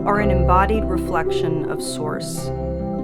You are an embodied reflection of Source.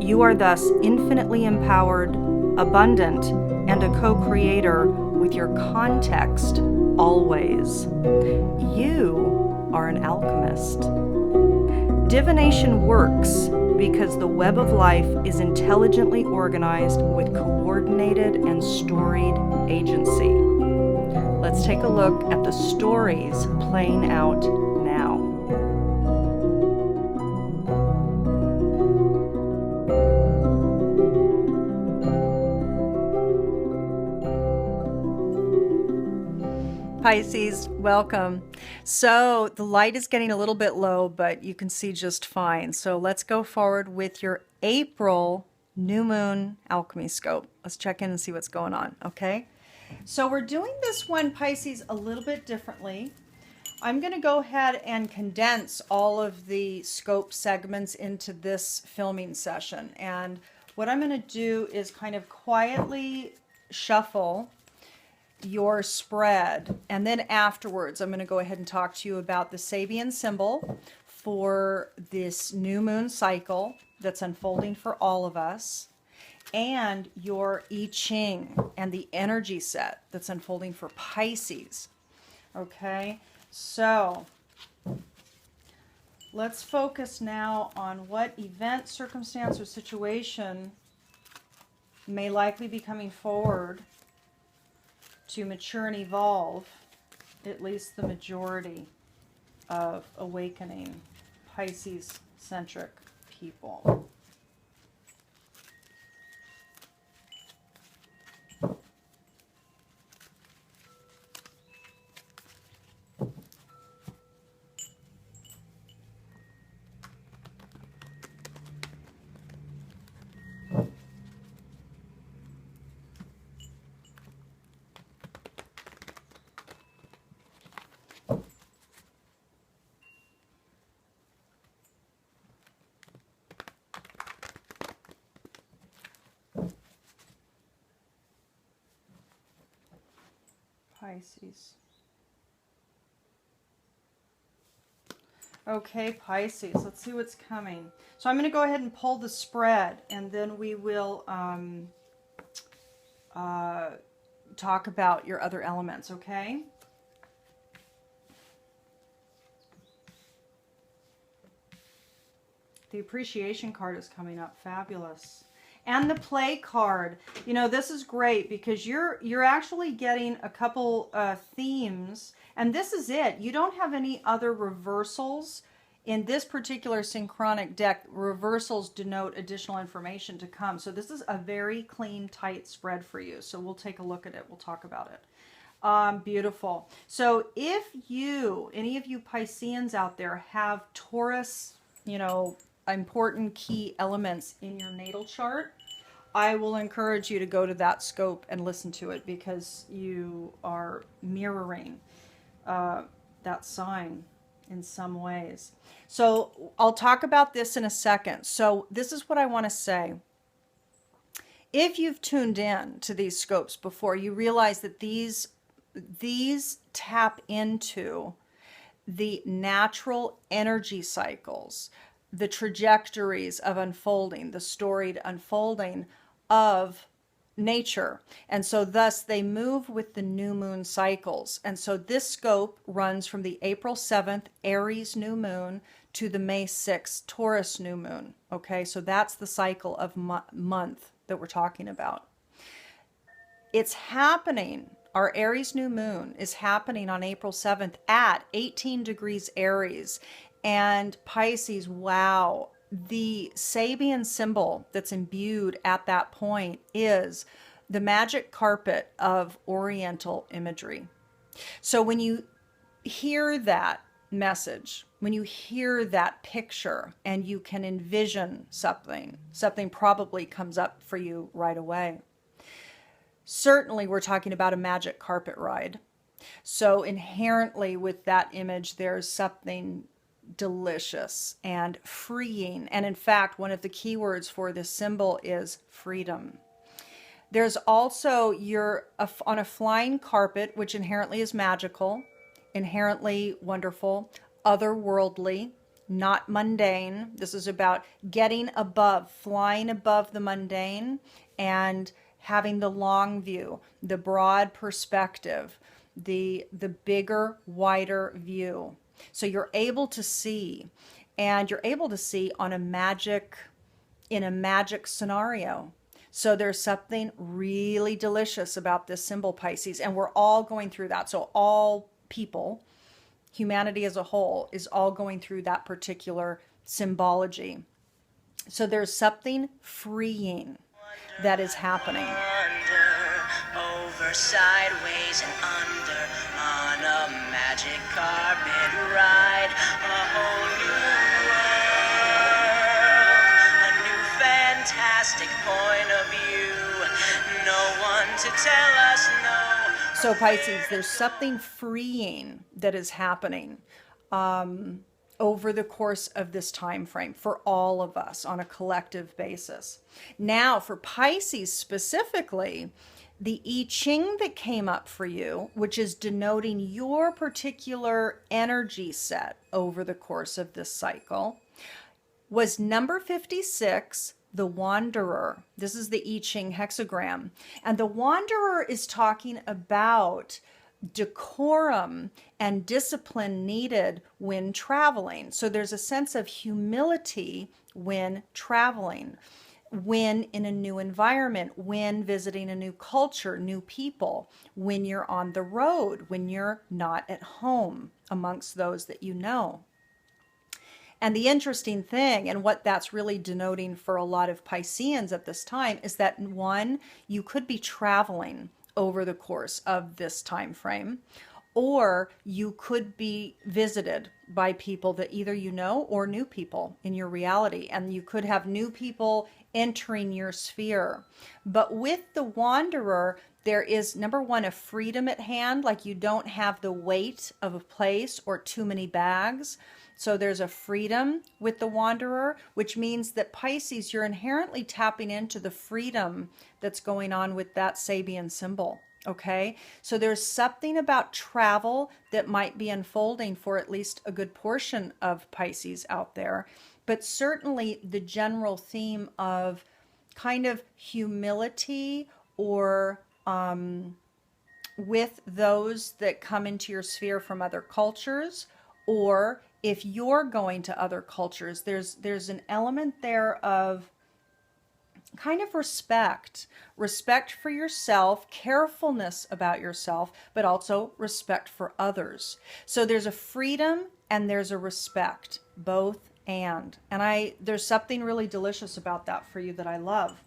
You are thus infinitely empowered, abundant, and a co-creator with your context always. You are an alchemist. Divination works because the web of life is intelligently organized with coordinated and storied agency. Let's take a look at the stories playing out now. Pisces, welcome. So the light is getting a little bit low, but you can see just fine. So let's go forward with your April new moon alchemy scope. Let's check in and see what's going on, okay? So we're doing this one, Pisces, a little bit differently. I'm going to go ahead and condense all of the scope segments into this filming session. And what I'm going to do is kind of quietly shuffle your spread, and then afterwards I'm going to go ahead and talk to you about the Sabian symbol for this new moon cycle that's unfolding for all of us, and your I-Ching and the energy set that's unfolding for Pisces. Okay, so let's focus now on what event, circumstance, or situation may likely be coming forward to mature and evolve at least the majority of awakening Pisces-centric people. Pisces. Okay, Pisces, let's see what's coming. So I'm going to go ahead and pull the spread, and then we will talk about your other elements, okay? The appreciation card is coming up. Fabulous. And the play card. You know, this is great because you're actually getting a couple themes, and this is it. You don't have any other reversals in this particular synchronic deck. Reversals denote additional information to come. So this is a very clean, tight spread for you. So we'll take a look at it. We'll talk about it. Beautiful. So if you, any of you Pisceans out there, have Taurus, you know, important key elements in your natal chart, I will encourage you to go to that scope and listen to it, because you are mirroring that sign in some ways. So I'll talk about this in a second. So this is what I want to say. If you've tuned in to these scopes before, you realize that these tap into the natural energy cycles, the trajectories of unfolding, the storied unfolding of nature. And so thus they move with the new moon cycles. And so this scope runs from the April 7th Aries new moon to the May 6th Taurus new moon. Okay, so that's the cycle of month that we're talking about. It's happening. Our Aries new moon is happening on April 7th at 18 degrees Aries. And Pisces, wow, the Sabian symbol that's imbued at that point is the magic carpet of Oriental imagery. So when you hear that message, when you hear that picture and you can envision something probably comes up for you right away. Certainly we're talking about a magic carpet ride. So inherently with that image, there's something delicious and freeing. And in fact, one of the keywords for this symbol is freedom. There's also, you're on a flying carpet, which inherently is magical, inherently wonderful, otherworldly, not mundane. This is about getting above, flying above the mundane and having the long view, the broad perspective, the bigger, wider view. So you're able to see, and you're able to see on in a magic scenario. So there's something really delicious about this symbol, Pisces, and we're all going through that. So all people, humanity as a whole, is all going through that particular symbology. So there's something freeing that is happening. Over, sideways, and under, on a magic carpet ride, a whole new world, a new fantastic point of view, no one to tell us no. So Pisces, there's something freeing that is happening over the course of this time frame for all of us on a collective basis. Now, for Pisces specifically, the I-Ching that came up for you, which is denoting your particular energy set over the course of this cycle, was number 56, the Wanderer. This is the I-Ching hexagram. And the Wanderer is talking about decorum and discipline needed when traveling. So there's a sense of humility when traveling, when in a new environment, when visiting a new culture, new people, when you're on the road, when you're not at home amongst those that you know. And the interesting thing, and what that's really denoting for a lot of Pisceans at this time, is that one, you could be traveling over the course of this time frame, or you could be visited by people that either you know or new people in your reality, and you could have new people entering your sphere. But with the Wanderer, there is, number one, a freedom at hand, like you don't have the weight of a place or too many bags. So there's a freedom with the Wanderer, which means that Pisces, you're inherently tapping into the freedom that's going on with that Sabian symbol, okay? So there's something about travel that might be unfolding for at least a good portion of Pisces out there, but certainly the general theme of kind of humility or with those that come into your sphere from other cultures, or if you're going to other cultures, there's an element there of kind of respect for yourself, carefulness about yourself, but also respect for others. So there's a freedom and there's a respect, both and there's something really delicious about that for you that I love.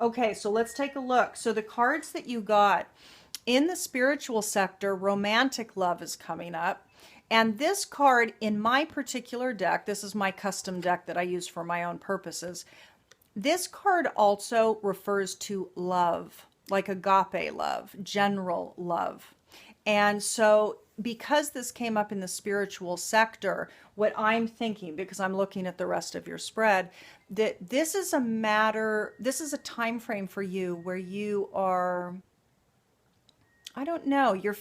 Okay, so let's take a look. So the cards that you got in the spiritual sector, romantic love is coming up. And this card in my particular deck, this is my custom deck that I use for my own purposes. This card also refers to love, like agape love, general love. And so because this came up in the spiritual sector, what I'm thinking, because I'm looking at the rest of your spread, that this is a time frame for you where you are, I don't know, you're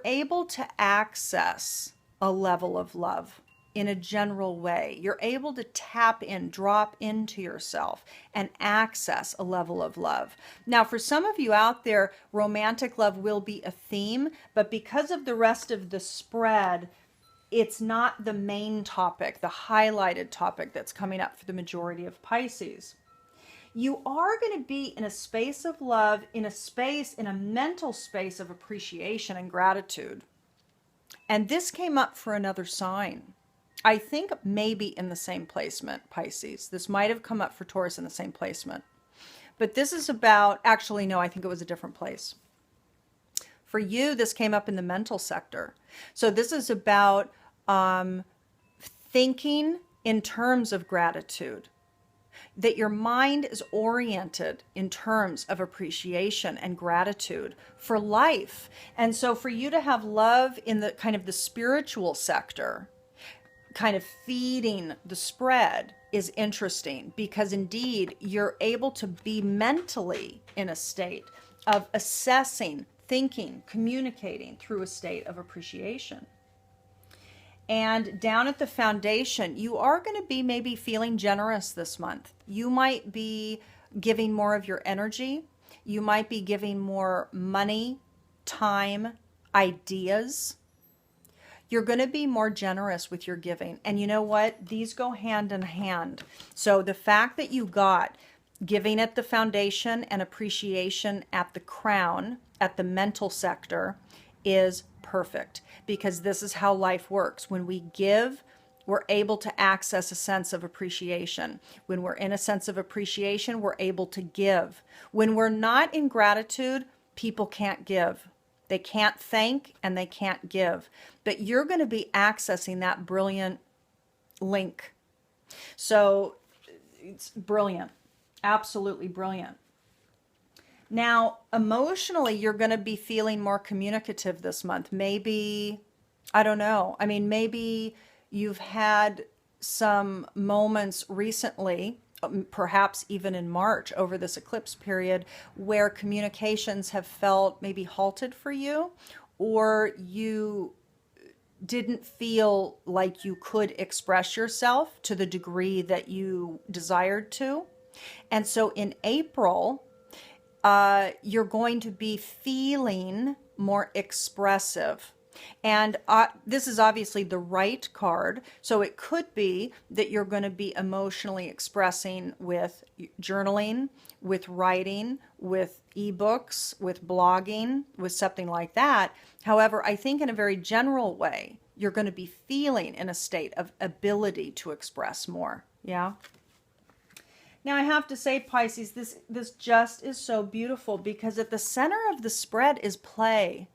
able to access a level of love in a general way. You're able to tap in, drop into yourself and access a level of love. Now, for some of you out there, romantic love will be a theme, but because of the rest of the spread, it's not the main topic, the highlighted topic that's coming up for the majority of Pisces. You are going to be in a space of love, in a mental space of appreciation and gratitude. And this came up for another sign. I think maybe in the same placement, Pisces. This might have come up for Taurus in the same placement. But this is about, actually, no, I think it was a different place. For you, this came up in the mental sector. So this is about thinking in terms of gratitude, that your mind is oriented in terms of appreciation and gratitude for life. And so for you to have love in the kind of the spiritual sector, kind of feeding the spread, is interesting, because indeed you're able to be mentally in a state of assessing, thinking, communicating through a state of appreciation. And down at the foundation, you are going to be maybe feeling generous this month. You might be giving more of your energy. You might be giving more money, time, ideas. You're going to be more generous with your giving. And you know what? These go hand in hand. So the fact that you got giving at the foundation and appreciation at the crown, at the mental sector, is perfect, because this is how life works. When we give, we're able to access a sense of appreciation. When we're in a sense of appreciation, we're able to give. When we're not in gratitude, people can't give. They can't thank and they can't give. But you're going to be accessing that brilliant link. So it's brilliant. Absolutely brilliant. Now, emotionally, you're going to be feeling more communicative this month. Maybe, I don't know. I mean, maybe you've had some moments recently, perhaps even in March over this eclipse period, where communications have felt maybe halted for you, or you didn't feel like you could express yourself to the degree that you desired to. And so in April, you're going to be feeling more expressive. And this is obviously the right card. So it could be that you're going to be emotionally expressing with journaling, with writing, with ebooks, with blogging, with something like that. However, I think in a very general way, you're going to be feeling in a state of ability to express more. Yeah. Now, I have to say, Pisces, this just is so beautiful, because at the center of the spread is play.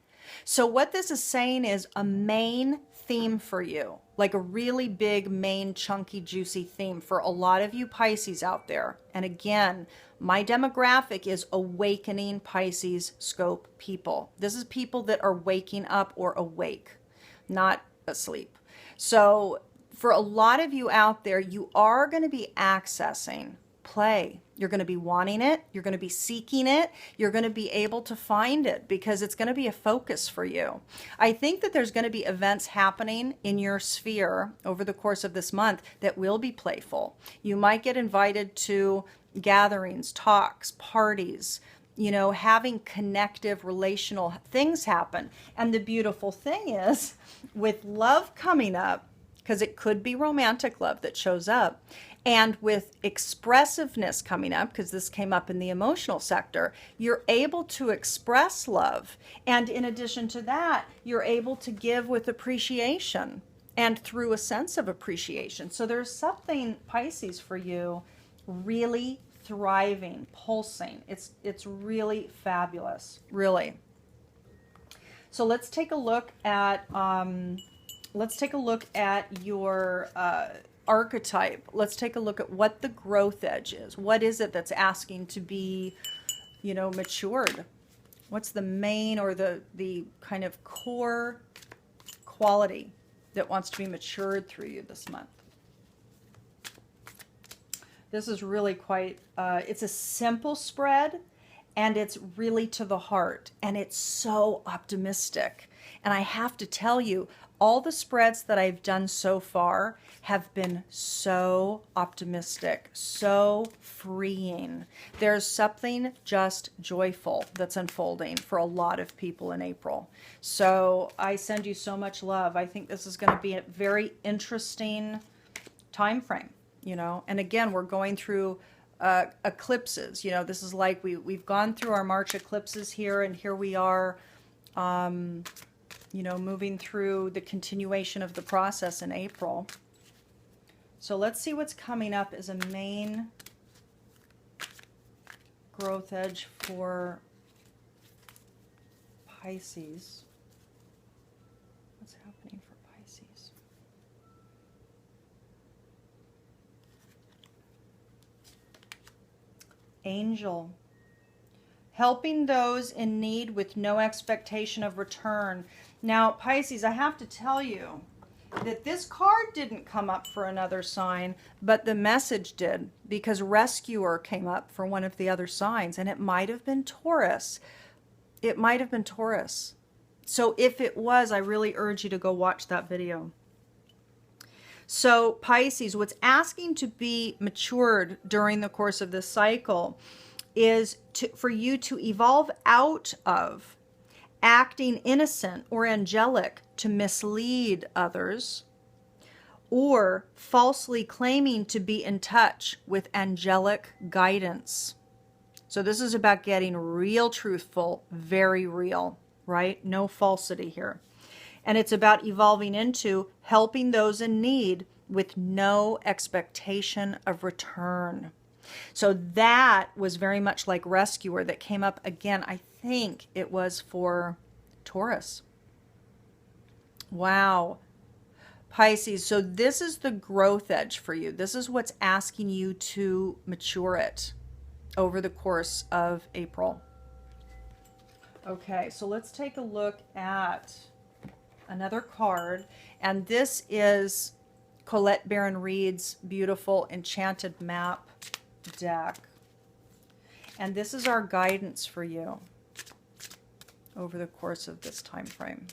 So what this is saying is a main theme for you, like a really big, main, chunky, juicy theme for a lot of you Pisces out there. And again, my demographic is awakening Pisces scope people. This is people that are waking up or awake, not asleep. So for a lot of you out there, you are going to be accessing play. You're going to be wanting it. You're going to be seeking it. You're going to be able to find it, because it's going to be a focus for you. I think that there's going to be events happening in your sphere over the course of this month that will be playful. You might get invited to gatherings, talks, parties, you know, having connective relational things happen. And the beautiful thing is, with love coming up, because it could be romantic love that shows up, and with expressiveness coming up, because this came up in the emotional sector, you're able to express love. And in addition to that, you're able to give with appreciation and through a sense of appreciation. So there's something, Pisces, for you really thriving, pulsing. It's really fabulous, really. So let's take a look at your archetype. Let's take a look at what the growth edge is. What is it that's asking to be, you know, matured? What's the main or the kind of core quality that wants to be matured through you this month? This is really quite, it's a simple spread, and it's really to the heart, and it's so optimistic. And I have to tell you, all the spreads that I've done so far have been so optimistic, so freeing. There's something just joyful that's unfolding for a lot of people in April. So I send you so much love. I think this is going to be a very interesting time frame, you know. And again, we're going through eclipses. You know, this is like we've gone through our March eclipses here, and here we are, you know, moving through the continuation of the process in April. So let's see what's coming up as a main growth edge for Pisces. What's happening for Pisces? Angel. Helping those in need with no expectation of return. Now, Pisces, I have to tell you that this card didn't come up for another sign, but the message did, because Rescuer came up for one of the other signs, and it might have been Taurus. It might have been Taurus. So if it was, I really urge you to go watch that video. So Pisces, what's asking to be matured during the course of this cycle is for you to evolve out of acting innocent or angelic to mislead others, or falsely claiming to be in touch with angelic guidance. So this is about getting real truthful, very real, right? No falsity here. And it's about evolving into helping those in need with no expectation of return. So that was very much like rescuer that came up again. I think it was for Taurus. Wow. Pisces, so this is the growth edge for you. This is what's asking you to mature it over the course of April. Okay, so let's take a look at another card. And this is Colette Baron-Reid's beautiful Enchanted Map deck. And this is our guidance for you over the course of this time frame.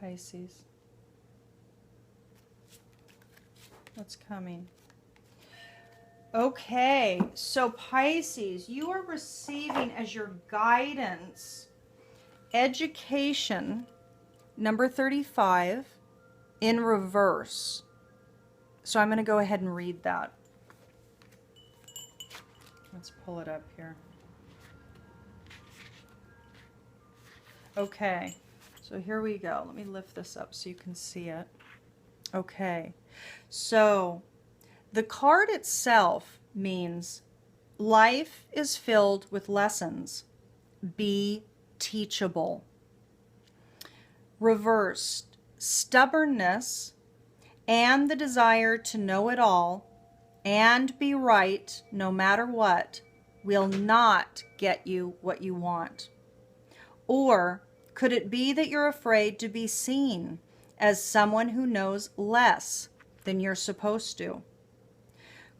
Pisces. What's coming? Okay, so Pisces, you are receiving as your guidance education, number 35, in reverse. So I'm going to go ahead and read that. Let's pull it up here. Okay. So here we go. Let me lift this up so you can see it. Okay. So the card itself means life is filled with lessons. Be teachable. Reversed, stubbornness and the desire to know it all and be right no matter what will not get you what you want. Or could it be that you're afraid to be seen as someone who knows less than you're supposed to?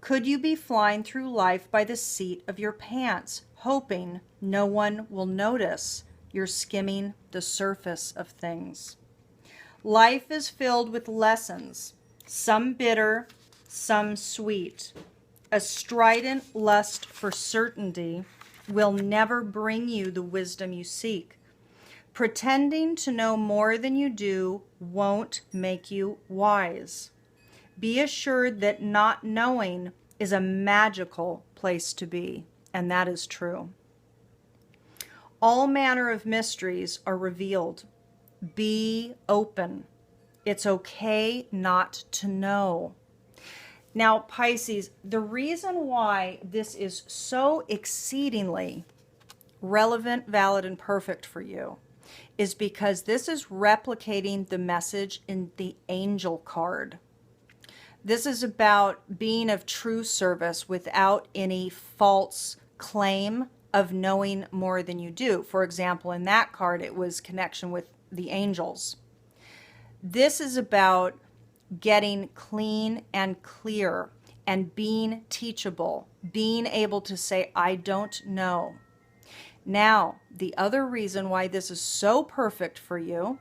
Could you be flying through life by the seat of your pants, hoping no one will notice you're skimming the surface of things? Life is filled with lessons, some bitter, some sweet. A strident lust for certainty will never bring you the wisdom you seek. Pretending to know more than you do won't make you wise. Be assured that not knowing is a magical place to be, and that is true. All manner of mysteries are revealed. Be open. It's okay not to know. Now, Pisces, the reason why this is so exceedingly relevant, valid, and perfect for you is because this is replicating the message in the angel card. This is about being of true service without any false claim of knowing more than you do. For example, in that card, it was connection with the angels. This is about getting clean and clear and being teachable, being able to say, I don't know. Now, the other reason why this is so perfect for you,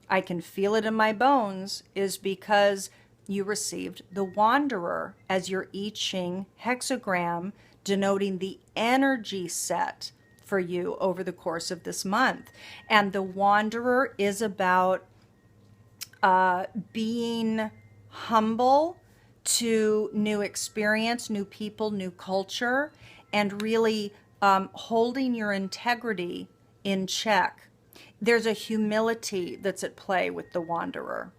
I can feel it in my bones, is because you received the Wanderer as your I-Ching hexagram, denoting the energy set for you over the course of this month. And the Wanderer is about being humble to new experience, new people, new culture, and really holding your integrity in check. There's a humility that's at play with the Wanderer.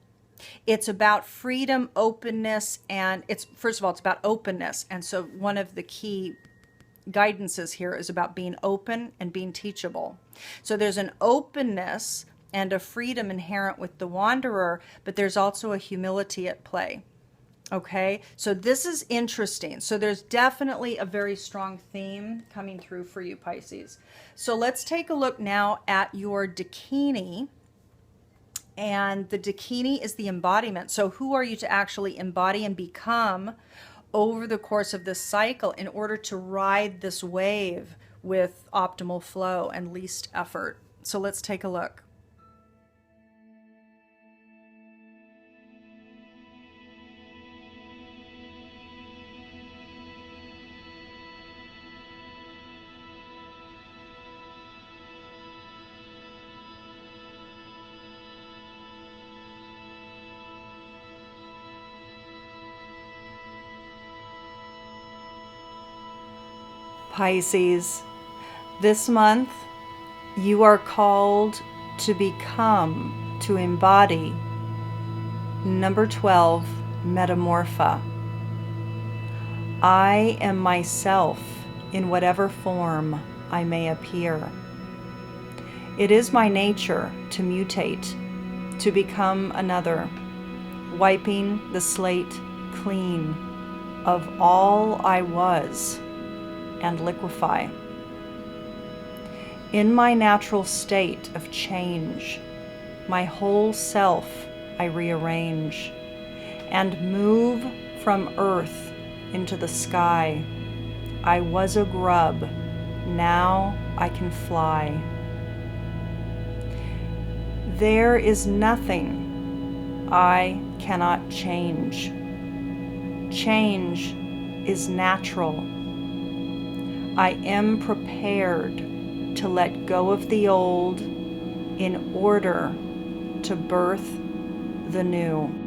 It's about freedom, openness, and first of all, it's about openness. And so one of the key guidances here is about being open and being teachable. So there's an openness and a freedom inherent with the Wanderer, but there's also a humility at play. Okay, so this is interesting. So there's definitely a very strong theme coming through for you, Pisces. So let's take a look now at your Dakini. And the Dakini is the embodiment. So who are you to actually embody and become over the course of this cycle in order to ride this wave with optimal flow and least effort? So let's take a look. Pisces, this month you are called to become, to embody number 12, Metamorpha. I am myself in whatever form I may appear. It is my nature to mutate, to become another, wiping the slate clean of all I was and liquefy. In my natural state of change, my whole self I rearrange and move from earth into the sky. I was a grub, now I can fly. There is nothing I cannot change. Change is natural. I am prepared to let go of the old in order to birth the new.